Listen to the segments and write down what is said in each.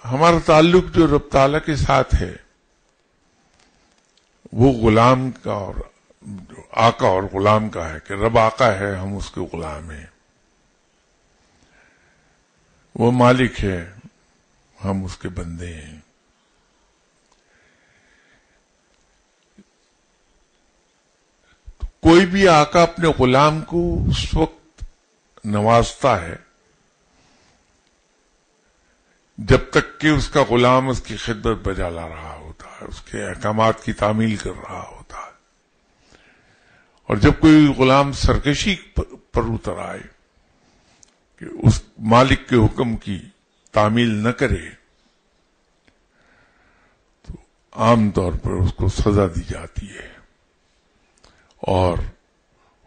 ہمارا تعلق جو رب تعالیٰ کے ساتھ ہے وہ غلام کا اور آقا اور غلام کا ہے کہ رب آقا ہے، ہم اس کے غلام ہیں، وہ مالک ہے، ہم اس کے بندے ہیں۔ کوئی بھی آقا اپنے غلام کو اس وقت نوازتا ہے جب تک کہ اس کا غلام اس کی خدمت بجا لا رہا ہوتا ہے، اس کے احکامات کی تعمیل کر رہا ہوتا ہے، اور جب کوئی غلام سرکشی پر اتر آئے کہ اس مالک کے حکم کی تعمیل نہ کرے تو عام طور پر اس کو سزا دی جاتی ہے اور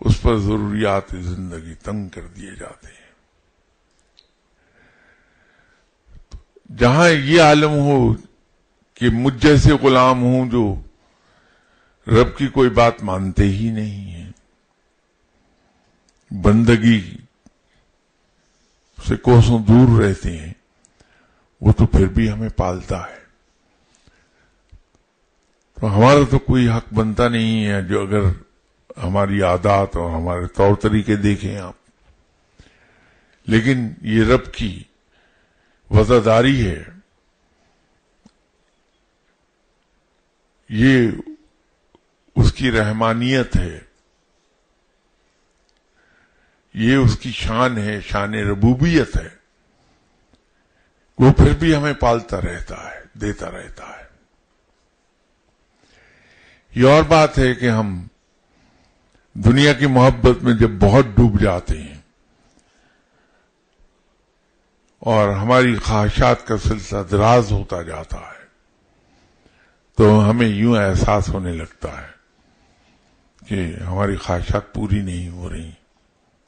اس پر ضروریات زندگی تنگ کر دیے جاتے ہیں۔ جہاں یہ عالم ہو کہ مجھ جیسے غلام ہوں جو رب کی کوئی بات مانتے ہی نہیں ہیں، بندگی سے کوسوں دور رہتے ہیں، وہ تو پھر بھی ہمیں پالتا ہے، تو ہمارا تو کوئی حق بنتا نہیں ہے جو اگر ہماری عادات اور ہمارے طور طریقے دیکھیں آپ، لیکن یہ رب کی وفاداری ہے، یہ اس کی رحمانیت ہے، یہ اس کی شان ہے، شان ربوبیت ہے، وہ پھر بھی ہمیں پالتا رہتا ہے، دیتا رہتا ہے۔ یہ اور بات ہے کہ ہم دنیا کی محبت میں جب بہت ڈوب جاتے ہیں اور ہماری خواہشات کا سلسلہ دراز ہوتا جاتا ہے تو ہمیں یوں احساس ہونے لگتا ہے کہ ہماری خواہشات پوری نہیں ہو رہی،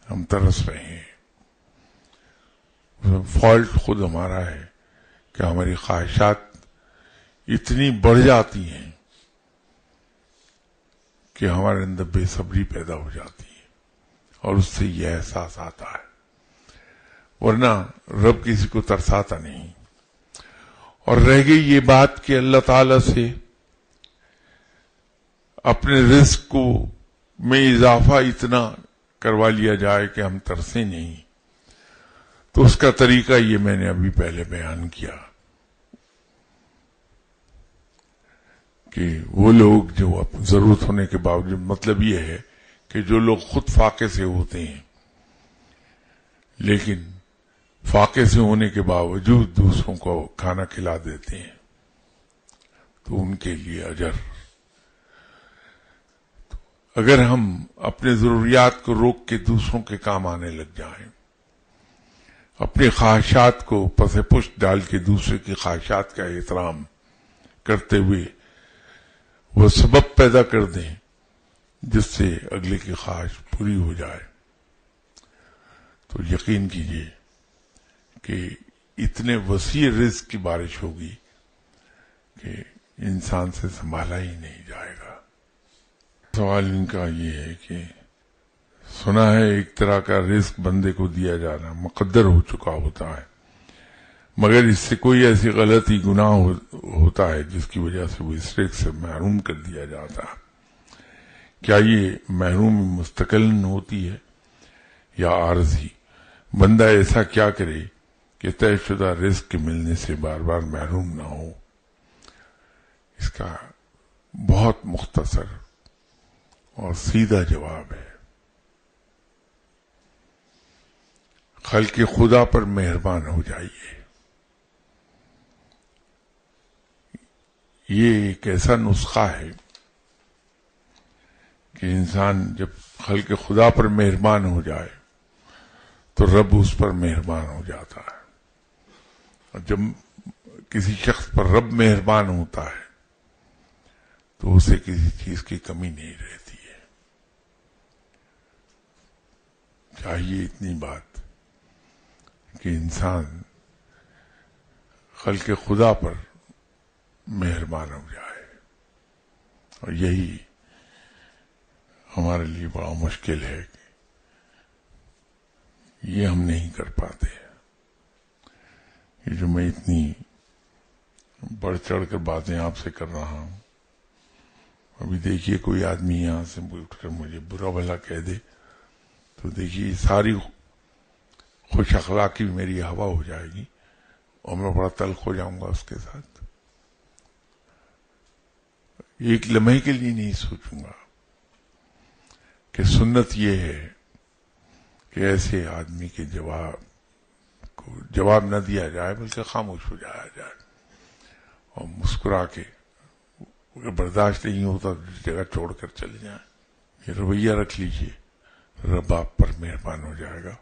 ہم ترس رہے ہیں۔ فالٹ خود ہمارا ہے کہ ہماری خواہشات اتنی بڑھ جاتی ہیں کہ ہمارے اندر بے صبری پیدا ہو جاتی ہے اور اس سے یہ احساس آتا ہے، ورنہ رب کسی کو ترساتا نہیں۔ اور رہ گئی یہ بات کہ اللہ تعالی سے اپنے رزق کو میں اضافہ اتنا کروا لیا جائے کہ ہم ترسیں نہیں، تو اس کا طریقہ یہ میں نے ابھی پہلے بیان کیا کہ وہ لوگ جو ضرورت ہونے کے باوجود، مطلب یہ ہے کہ جو لوگ خود فاقے سے ہوتے ہیں لیکن فاقے سے ہونے کے باوجود دوسروں کو کھانا کھلا دیتے ہیں تو ان کے لیے اجر۔ اگر ہم اپنے ضروریات کو روک کے دوسروں کے کام آنے لگ جائیں، اپنی خواہشات کو پس پشت ڈال کے دوسرے کی خواہشات کا احترام کرتے ہوئے وہ سبب پیدا کر دیں جس سے اگلے کی خواہش پوری ہو جائے، تو یقین کیجیے کہ اتنے وسیع رزق کی بارش ہوگی کہ انسان سے سنبھالا ہی نہیں جائے گا۔ سوال ان کا یہ ہے کہ سنا ہے ایک طرح کا رزق بندے کو دیا جانا مقدر ہو چکا ہوتا ہے، مگر اس سے کوئی ایسی غلطی گناہ ہوتا ہے جس کی وجہ سے وہ اس رزق سے محروم کر دیا جاتا ہے۔ کیا یہ محرومی مستقلاً ہوتی ہے یا عارضی؟ بندہ ایسا کیا کرے کہ طے شدہ رزق کے ملنے سے بار بار محروم نہ ہو؟ اس کا بہت مختصر اور سیدھا جواب ہے، خلق خدا پر مہربان ہو جائیے۔ یہ ایک ایسا نسخہ ہے کہ انسان جب خلق خدا پر مہربان ہو جائے تو رب اس پر مہربان ہو جاتا ہے، اور جب کسی شخص پر رب مہربان ہوتا ہے تو اسے کسی چیز کی کمی نہیں رہتی ہے۔ چاہیے اتنی بات کہ انسان خلق خدا پر مہربان ہو جائے، اور یہی ہمارے لیے بڑا مشکل ہے کہ یہ ہم نہیں کر پاتے۔ یہ جو میں اتنی بڑھ چڑھ کر باتیں آپ سے کر رہا ہوں. ابھی دیکھیے کوئی آدمی یہاں سے اٹھ کر مجھے برا بھلا کہہ دے تو دیکھیے ساری خوش اخلاقی میری ہوا ہو جائے گی اور میں بڑا تلخ ہو جاؤں گا اس کے ساتھ. ایک لمحے کے لیے نہیں سوچوں گا کہ سنت یہ ہے کہ ایسے آدمی کے جواب نہ دیا جائے بلکہ خاموش ہو جایا جائے اور مسکرا کے اگر برداشت نہیں ہوتا تو جگہ چھوڑ کر چلے جائیں. یہ رویہ رکھ لیجئے, رب آپ پر مہربان ہو جائے گا.